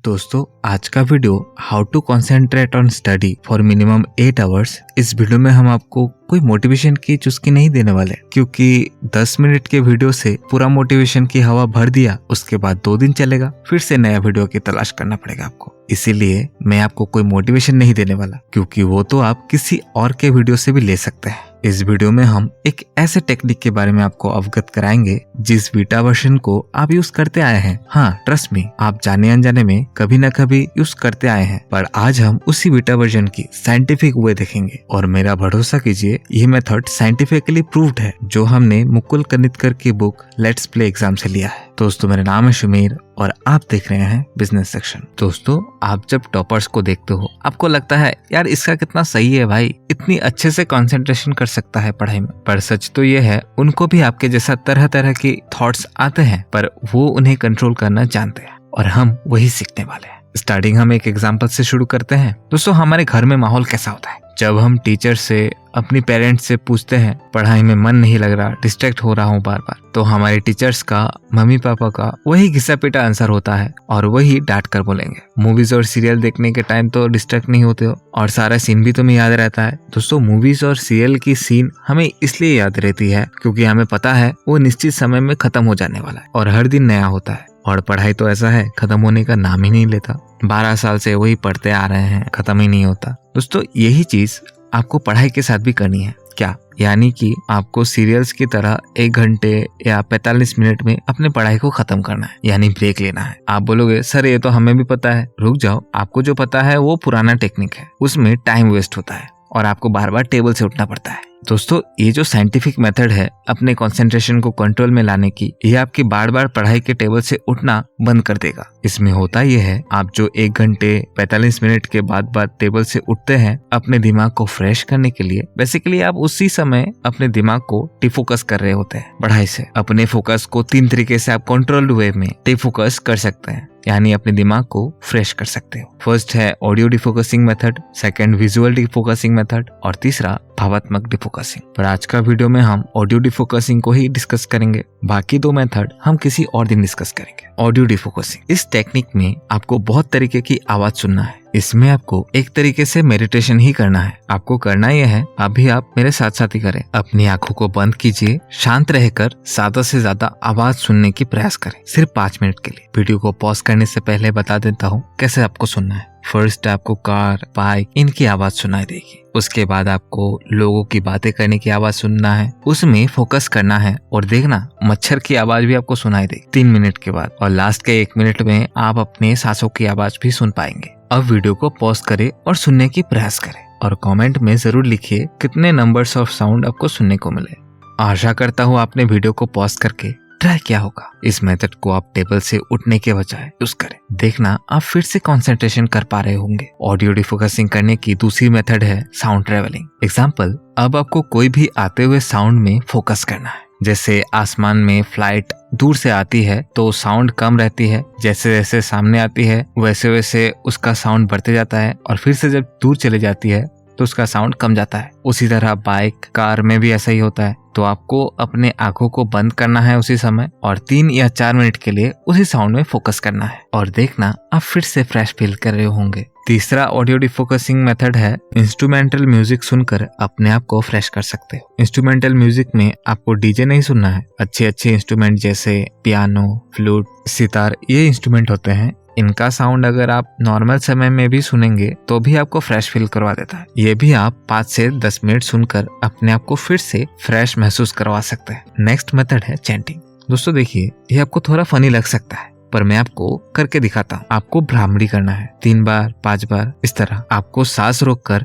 दोस्तों आज का video how to concentrate on study for minimum 8 hours. इस वीडियो में हम आपको कोई मोटिवेशन की चुस्की नहीं देने वाले, क्योंकि 10 मिनट के वीडियो से पूरा मोटिवेशन की हवा भर दिया, उसके बाद 2 दिन चलेगा, फिर से नया वीडियो की तलाश करना पड़ेगा आपको। इसीलिए मैं आपको कोई मोटिवेशन नहीं देने वाला, क्योंकि वो तो आप किसी और के वीडियो से भी ले सकते हैं। इस वीडियो में हम एक ऐसे टेक्निक के बारे में आपको अवगत कराएंगे जिस बीटा वर्जन को आप यूज करते आए हैं। हाँ, ट्रस्ट मी, आप जाने अनजाने में कभी न कभी यूज करते आए हैं, पर आज हम उसी बीटा वर्जन की साइंटिफिक वे देखेंगे। और मेरा भरोसा कीजिए, ये मेथड साइंटिफिकली प्रूव्ड है, जो हमने मुकुल कनितकर की बुक लेट्स प्ले एग्जाम से लिया है। दोस्तों, मेरा नाम है शुमीर और आप देख रहे हैं बिजनेस सेक्शन। दोस्तों, आप जब टॉपर्स को देखते हो, आपको लगता है यार इसका कितना सही है भाई, इतनी अच्छे से कंसंट्रेशन कर सकता है पढ़ाई में। पर सच तो ये है, उनको भी आपके जैसा तरह तरह के थॉट्स आते हैं, पर वो उन्हें कंट्रोल करना जानते हैं और हम वही सीखने वाले हैं। स्टार्टिंग हम एक एग्जाम्पल से शुरू करते हैं। दोस्तों, हमारे घर में माहौल कैसा होता है? जब हम टीचर से, अपनी पेरेंट्स से पूछते हैं पढ़ाई में मन नहीं लग रहा, डिस्ट्रैक्ट हो रहा हूँ बार बार, तो हमारे टीचर्स का, मम्मी पापा का वही घिसा पीटा आंसर होता है और वही डांट कर बोलेंगे। मूवीज और सीरियल देखने के टाइम तो डिस्ट्रैक्ट नहीं होते हो और सारा सीन भी तुम्हें याद रहता है। दोस्तों, मूवीज और सीरियल की सीन हमें इसलिए याद रहती है क्योंकि हमें पता है वो निश्चित समय में खत्म हो जाने वाला है और हर दिन नया होता है। और पढ़ाई तो ऐसा है, खत्म होने का नाम ही नहीं लेता। 12 साल से वही पढ़ते आ रहे हैं, खत्म ही नहीं होता। दोस्तों, यही चीज आपको पढ़ाई के साथ भी करनी है। क्या? यानी कि आपको सीरियल्स की तरह 1 घंटे या 45 मिनट में अपने पढ़ाई को खत्म करना है, यानी ब्रेक लेना है। आप बोलोगे सर ये तो हमें भी पता है। रुक जाओ, आपको जो पता है वो पुराना टेक्निक है, उसमें टाइम वेस्ट होता है और आपको बार बार टेबल से उठना पड़ता है। दोस्तों, ये जो साइंटिफिक मेथड है अपने कंसंट्रेशन को कंट्रोल में लाने की, ये आपकी बार बार पढ़ाई के टेबल से उठना बंद कर देगा। इसमें होता ये है, आप जो 1 घंटे 45 मिनट के बाद टेबल से उठते हैं अपने दिमाग को फ्रेश करने के लिए, बेसिकली आप उसी समय अपने दिमाग को डिफोकस कर रहे होते हैं पढ़ाई से। अपने फोकस को 3 तरीके से आप कंट्रोल्ड वे में डिफोकस कर सकते हैं, यानी अपने दिमाग को फ्रेश कर सकते हो। फर्स्ट है audio defocusing method, second visual defocusing method और तीसरा भावात्मक डिफोकसिंग। पर आज का वीडियो में हम ऑडियो डिफोकसिंग को ही डिस्कस करेंगे, बाकी 2 मेथड हम किसी और दिन डिस्कस करेंगे। ऑडियो डिफोकसिंग, इस टेक्निक में आपको बहुत तरीके की आवाज सुनना है। इसमें आपको एक तरीके से मेडिटेशन ही करना है। आपको करना यह है, अभी आप मेरे साथ साथ ही करें। अपनी आंखों को बंद कीजिए, शांत रहकर ज्यादा से ज्यादा आवाज सुनने की प्रयास करें, सिर्फ 5 मिनट के लिए। वीडियो को पॉज करने से पहले बता देता हूँ कैसे आपको सुनना है। फर्स्ट आपको कार, बाइक, इनकी आवाज सुनाई देगी। उसके बाद आपको लोगों की बातें करने की आवाज सुनना है, उसमें फोकस करना है और देखना मच्छर की आवाज भी आपको सुनाई देगी 3 मिनट के बाद। और लास्ट के 1 मिनट में आप अपने सांसों की आवाज भी सुन पाएंगे। अब वीडियो को पॉज करें और सुनने की प्रयास करें और कमेंट में जरूर लिखिए कितने नंबर्स ऑफ साउंड आपको सुनने को मिले। आशा करता हूँ आपने वीडियो को पॉज करके ट्राई किया होगा। इस मेथड को आप टेबल से उठने के बजाय यूज करें, देखना आप फिर से कंसंट्रेशन कर पा रहे होंगे। ऑडियो डिफोकसिंग करने की दूसरी मेथड है साउंड ट्रेवलिंग। एग्जाम्पल, अब आपको कोई भी आते हुए साउंड में फोकस करना है। जैसे आसमान में फ्लाइट दूर से आती है तो साउंड कम रहती है, जैसे जैसे सामने आती है वैसे वैसे उसका साउंड बढ़ते जाता है और फिर से जब दूर चले जाती है तो उसका साउंड कम जाता है। उसी तरह बाइक, कार में भी ऐसा ही होता है। तो आपको अपने आंखों को बंद करना है उसी समय और 3 या 4 मिनट के लिए उसी साउंड में फोकस करना है और देखना आप फिर से फ्रेश फील कर रहे होंगे। तीसरा ऑडियो डिफोकसिंग मेथड है इंस्ट्रूमेंटल म्यूजिक सुनकर अपने आप को फ्रेश कर सकते हो। इंस्ट्रूमेंटल म्यूजिक में आपको डीजे नहीं सुनना है। अच्छे अच्छे इंस्ट्रूमेंट जैसे पियानो, फ्लूट, सितार, ये इंस्ट्रूमेंट होते हैं। इनका साउंड अगर आप नॉर्मल समय में भी सुनेंगे तो भी आपको फ्रेश फील करवा देता है। ये भी आप 5 से 10 मिनट सुनकर अपने आप को फिर से फ्रेश महसूस करवा सकते हैं। नेक्स्ट मेथड है चैंटिंग। दोस्तों देखिए, ये आपको थोड़ा फनी लग सकता है, पर मैं आपको करके दिखाता हूँ। आपको भ्रामरी करना है 3 बार 5 बार, इस तरह आपको सांस रोककर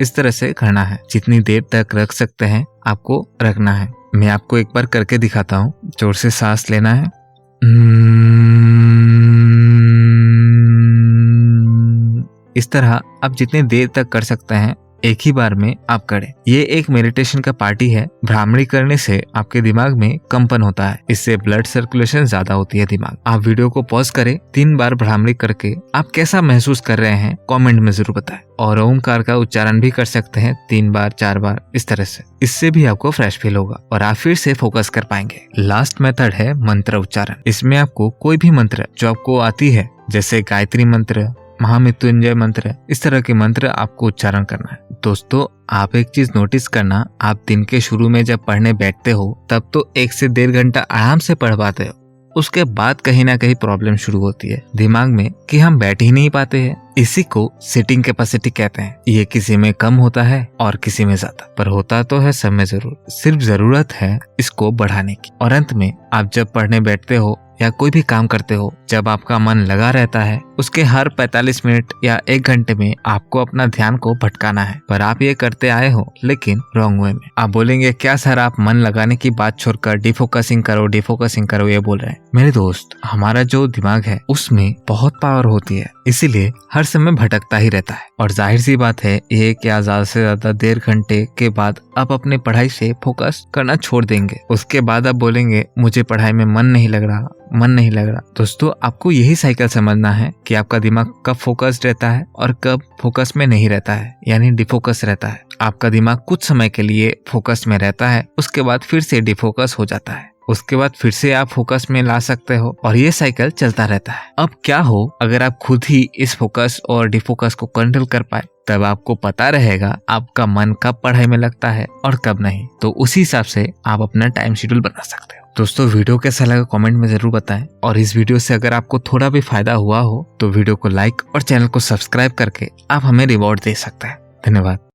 इस तरह से करना है। जितनी देर तक रख सकते हैं आपको रखना है। मैं आपको एक बार करके दिखाता हूँ। जोर से सांस लेना है, इस तरह आप जितने देर तक कर सकते हैं एक ही बार में आप करें। ये एक मेडिटेशन का पार्टी है। भ्रामरी करने से आपके दिमाग में कंपन होता है, इससे ब्लड सर्कुलेशन ज्यादा होती है दिमाग। आप वीडियो को पॉज करें, 3 बार भ्रामरी करके आप कैसा महसूस कर रहे हैं कमेंट में जरूर बताएं। और ओमकार का उच्चारण भी कर सकते हैं 3 बार 4 बार इस तरह से। इससे भी आपको फ्रेश फील होगा और आप फिर से फोकस कर पाएंगे। लास्ट मेथड है मंत्र उच्चारण। इसमें आपको कोई भी मंत्र जो आपको आती है, जैसे गायत्री मंत्र, महामृत्युंजय मंत्र, इस तरह के मंत्र आपको उच्चारण करना है। दोस्तों, आप एक चीज नोटिस करना, आप दिन के शुरू में जब पढ़ने बैठते हो तब तो 1 से 1.5 घंटा आराम से पढ़ पाते हो। उसके बाद कहीं ना कहीं प्रॉब्लम शुरू होती है दिमाग में कि हम बैठ ही नहीं पाते हैं। इसी को सिटिंग कैपेसिटी कहते हैं। ये किसी में कम होता है और किसी में ज्यादा, पर होता तो है सब में जरूर। सिर्फ जरूरत है इसको बढ़ाने की। और अंत में आप जब पढ़ने बैठते हो या कोई भी काम करते हो, जब आपका मन लगा रहता है, उसके हर 45 मिनट या 1 घंटे में आपको अपना ध्यान को भटकाना है। पर आप ये करते आए हो, लेकिन रॉन्ग वे में। आप बोलेंगे, क्या सर आप मन लगाने की बात छोड़कर डिफोकसिंग करो ये बोल रहे हैं। मेरे दोस्त, हमारा जो दिमाग है उसमें बहुत पावर होती है, इसीलिए हर समय भटकता ही रहता है। और जाहिर सी बात है, 1 या ज्यादा से ज्यादा 1.5 घंटे के बाद आप अपने पढ़ाई से फोकस करना छोड़ देंगे। उसके बाद आप बोलेंगे, मुझे पढ़ाई में मन नहीं लग रहा। दोस्तों, आपको यही साइकिल समझना है कि आपका दिमाग कब फोकस्ड रहता है और कब फोकस में नहीं रहता है, यानी डिफोकस रहता है। आपका दिमाग कुछ समय के लिए फोकस में रहता है, उसके बाद फिर से डिफोकस हो जाता है, उसके बाद फिर से आप फोकस में ला सकते हो, और ये साइकिल चलता रहता है। अब क्या हो अगर आप खुद ही इस फोकस और डिफोकस को कंट्रोल कर पाए, तब आपको पता रहेगा आपका मन कब पढ़ाई में लगता है और कब नहीं। तो उसी हिसाब से आप अपना टाइम शेड्यूल बना सकते हो। दोस्तों, वीडियो कैसा लगा कमेंट में जरूर बताएं। और इस वीडियो से अगर आपको थोड़ा भी फायदा हुआ हो तो वीडियो को लाइक और चैनल को सब्सक्राइब करके आप हमें रिवॉर्ड दे सकते हैं। धन्यवाद।